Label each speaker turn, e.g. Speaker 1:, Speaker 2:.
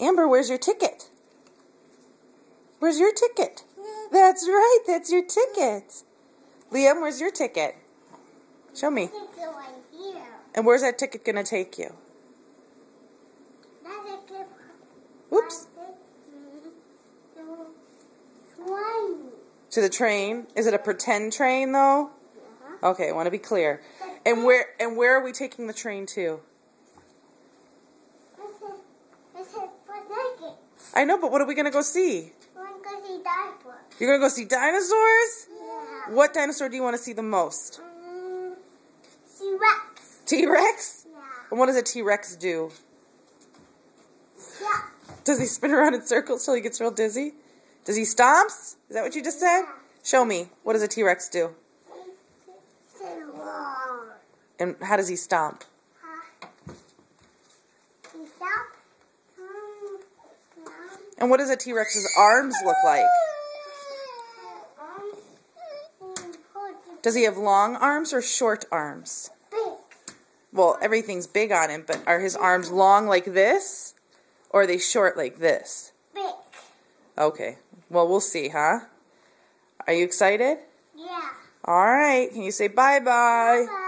Speaker 1: Amber, where's your ticket? Where's your ticket? That's right, that's your ticket. Liam, where's your ticket? Show me. And where's that ticket going to take you? Whoops. To the train? Is it a pretend train, though? Okay, I want to be clear. And where are we taking the train to? I know, but what are we going to go see?
Speaker 2: We're going to go see dinosaurs.
Speaker 1: You're going to go see dinosaurs?
Speaker 2: Yeah.
Speaker 1: What dinosaur do you want to see the most?
Speaker 2: T-Rex.
Speaker 1: T-Rex?
Speaker 2: Yeah.
Speaker 1: And what does a T-Rex do?
Speaker 2: Yeah.
Speaker 1: Does he spin around in circles till he gets real dizzy? Does he stomps? Is that what you just said?
Speaker 2: Yeah.
Speaker 1: Show me. What does a T-Rex do?
Speaker 2: Wall.
Speaker 1: And how does he stomp?
Speaker 2: He stop.
Speaker 1: And what does a T-Rex's arms look like? Does he have long arms or short arms?
Speaker 2: Big.
Speaker 1: Well, everything's big on him, but are his arms long like this? Or are they short like this?
Speaker 2: Big.
Speaker 1: Okay. Well, we'll see, huh? Are you excited?
Speaker 2: Yeah.
Speaker 1: All right. Can you say bye-bye?
Speaker 2: Bye.